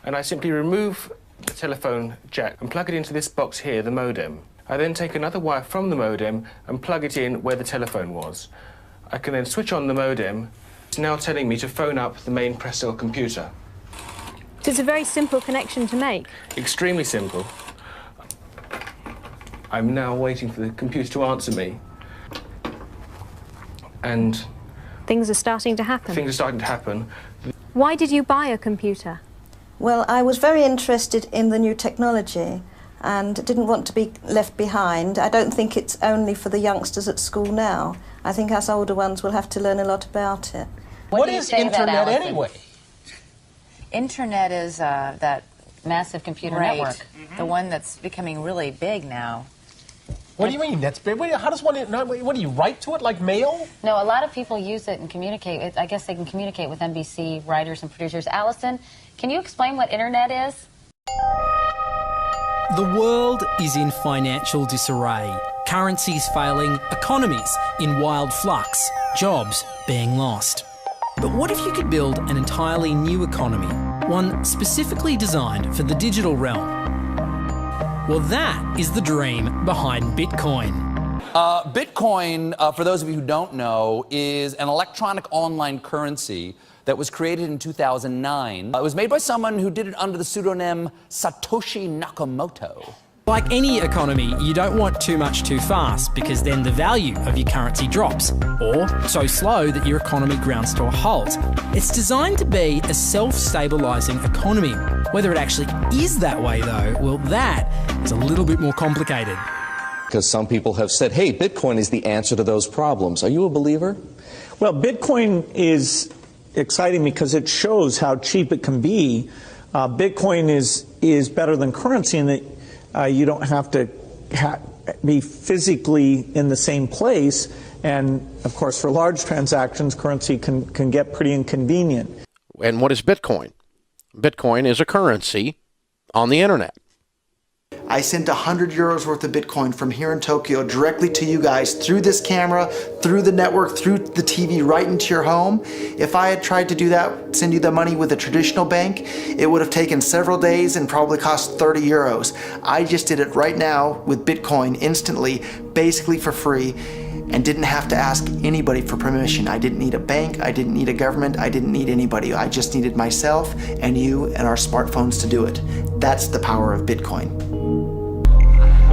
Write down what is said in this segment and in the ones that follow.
and I simply remove the telephone jack and plug it into this box here, the modem. I then take another wire from the modem and plug it in where the telephone was. I can then switch on the modem. It's now telling me to phone up the main Pressel computer. So it's a very simple connection to make. Extremely simple. I'm now waiting for the computer to answer me. And things are starting to happen. Things are starting to happen. Why did you buy a computer? Well, I was very interested in the new technology and didn't want to be left behind. I don't think it's only for the youngsters at school now. I think us older ones will have to learn a lot about it. What is Internet anyway? Internet is that massive computer network, the one that's becoming really big now. What do you mean? That's big. How does one? What do you write to it like mail? No, a lot of people use it and communicate. I guess they can communicate with NBC writers and producers. Allison, can you explain what Internet is? The world is in financial disarray. Currencies failing, economies in wild flux, jobs being lost. But what if you could build an entirely new economy, one specifically designed for the digital realm? Well, that is the dream behind Bitcoin. Bitcoin, for those of you who don't know, is an electronic online currency that was created in 2009. It was made by someone who did it under the pseudonym Satoshi Nakamoto. Like any economy, you don't want too much too fast because then the value of your currency drops, or so slow that your economy grounds to a halt. It's designed to be a self-stabilising economy. Whether it actually is that way though, well, that is a little bit more complicated. Because some people have said, hey, Bitcoin is the answer to those problems. Are you a believer? Well, Bitcoin is exciting because it shows how cheap it can be. Bitcoin is better than currency in that you don't have to be physically in the same place. And, of course, for large transactions, currency can get pretty inconvenient. And what is Bitcoin? Bitcoin is a currency on the internet. I sent 100 euros worth of Bitcoin from here in Tokyo directly to you guys through this camera, through the network, through the TV, right into your home. If I had tried to do that, send you the money with a traditional bank, it would have taken several days and probably cost 30 euros. I just did it right now with Bitcoin instantly, basically for free, and didn't have to ask anybody for permission. I didn't need a bank, I didn't need a government, I didn't need anybody. I just needed myself and you and our smartphones to do it. That's the power of Bitcoin.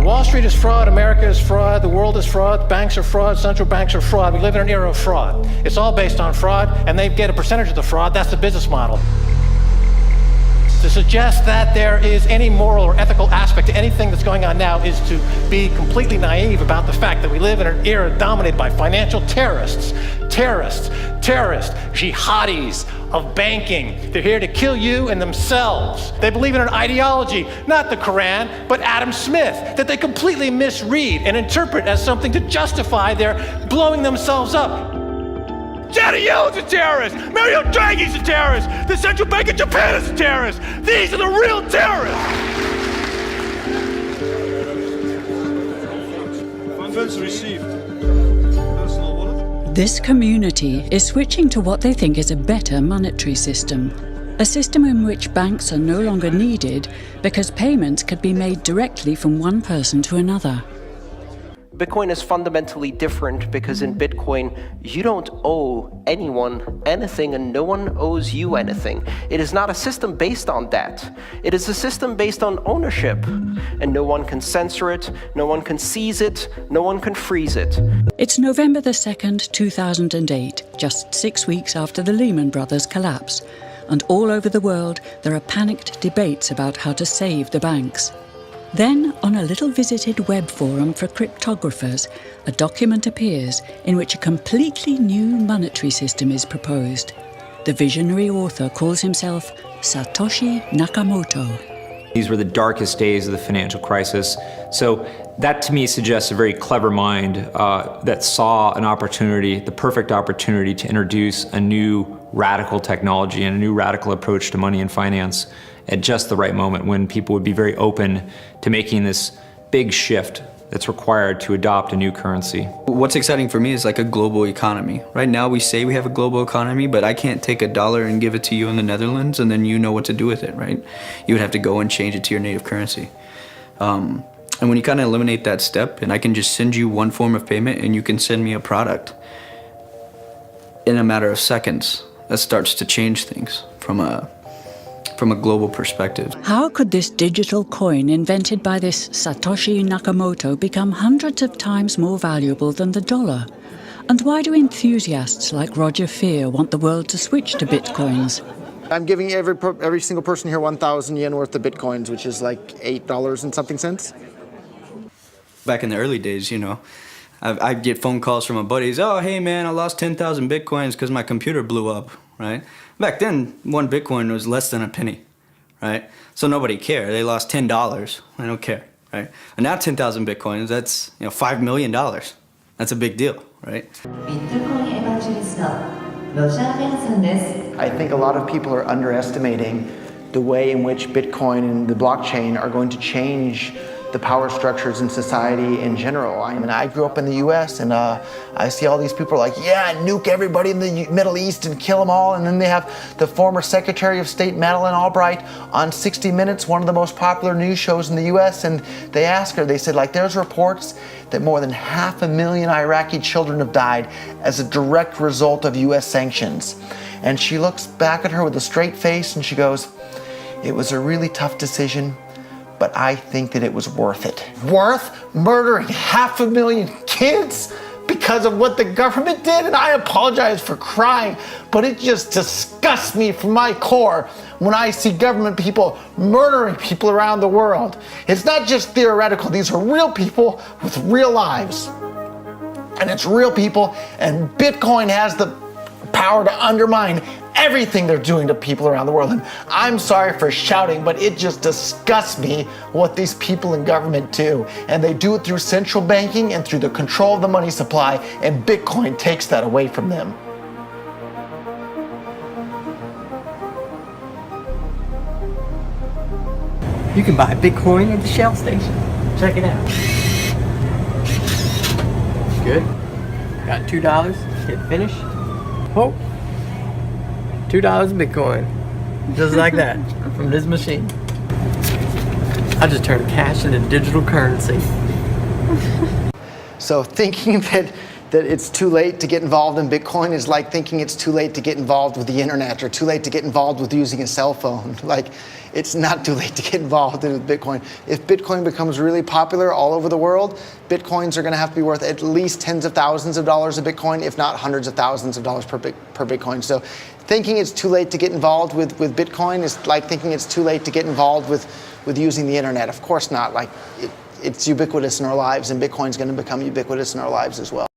Wall Street is fraud, America is fraud, the world is fraud, banks are fraud, central banks are fraud. We live in an era of fraud. It's all based on fraud, and they get a percentage of the fraud. That's the business model. To suggest that there is any moral or ethical aspect to anything that's going on now is to be completely naive about the fact that we live in an era dominated by financial terrorists, jihadis of banking. They're here to kill you and themselves. They believe in an ideology, not the Quran, but Adam Smith, that they completely misread and interpret as something to justify their blowing themselves up. Janet Yellen's a terrorist! Mario Draghi's a terrorist! The Central Bank of Japan is a terrorist! These are the real terrorists! Funds received. This community is switching to what they think is a better monetary system. A system in which banks are no longer needed because payments could be made directly from one person to another. Bitcoin is fundamentally different because in Bitcoin, you don't owe anyone anything and no one owes you anything. It is not a system based on that. It is a system based on ownership. And no one can censor it, no one can seize it, no one can freeze it. It's November the 2nd, 2008, just 6 weeks after the Lehman Brothers collapse. And all over the world, there are panicked debates about how to save the banks. Then, on a little visited web forum for cryptographers, a document appears in which a completely new monetary system is proposed. The visionary author calls himself Satoshi Nakamoto. These were the darkest days of the financial crisis. So that to me suggests a very clever mind that saw an opportunity, the perfect opportunity to introduce a new radical technology and a new radical approach to money and finance at just the right moment when people would be very open to making this big shift that's required to adopt a new currency. What's exciting for me is like a global economy. Right now we say we have a global economy, but I can't take $1 and give it to you in the Netherlands and then you know what to do with it, right? You would have to go and change it to your native currency. And when you kind of eliminate that step, and I can just send you one form of payment and you can send me a product in a matter of seconds, that starts to change things from a global perspective. How could this digital coin invented by this Satoshi Nakamoto become hundreds of times more valuable than the dollar? And why do enthusiasts like Roger Fear want the world to switch to bitcoins? I'm giving every single person here 1,000 yen worth of bitcoins, which is like $8 and something cents. Back in the early days, you know, I'd get phone calls from my buddies. Oh, hey man, I lost 10,000 bitcoins because my computer blew up, right? Back then, one bitcoin was less than a penny, right? So nobody cared. They lost $10. I don't care, right? And now 10,000 bitcoins, that's $5 million. That's a big deal, right? I think a lot of people are underestimating the way in which Bitcoin and the blockchain are going to change the power structures in society in general. I mean, I grew up in the US and I see all these people like, yeah, nuke everybody in the Middle East and kill them all. And then they have the former Secretary of State, Madeleine Albright, on 60 Minutes, one of the most popular news shows in the US. And they asked her, they said, like, there's reports that more than 500,000 Iraqi children have died as a direct result of US sanctions. And she looks back at her with a straight face and she goes, it was a really tough decision, but I think that it was worth it. Worth murdering 500,000 kids because of what the government did? And I apologize for crying, but it just disgusts me from my core when I see government people murdering people around the world. It's not just theoretical, these are real people with real lives. And it's real people, and Bitcoin has the power to undermine everything they're doing to people around the world. And I'm sorry for shouting, but it just disgusts me what these people in government do. And they do it through central banking and through the control of the money supply, and Bitcoin takes that away from them. You can buy Bitcoin at the Shell station. Check it out. Good. Got $2. Hit finish. Oh. $2 Bitcoin. Just like that. From this machine. I just turned cash into digital currency. So thinking that it's too late to get involved in Bitcoin is like thinking it's too late to get involved with the internet or too late to get involved with using a cell phone. Like, it's not too late to get involved in Bitcoin. If Bitcoin becomes really popular all over the world, Bitcoins are going to have to be worth at least tens of thousands of dollars a Bitcoin, if not hundreds of thousands of dollars per Bitcoin. So thinking it's too late to get involved with Bitcoin is like thinking it's too late to get involved with using the internet. Of course not. Like, it's ubiquitous in our lives, and Bitcoin's going to become ubiquitous in our lives as well.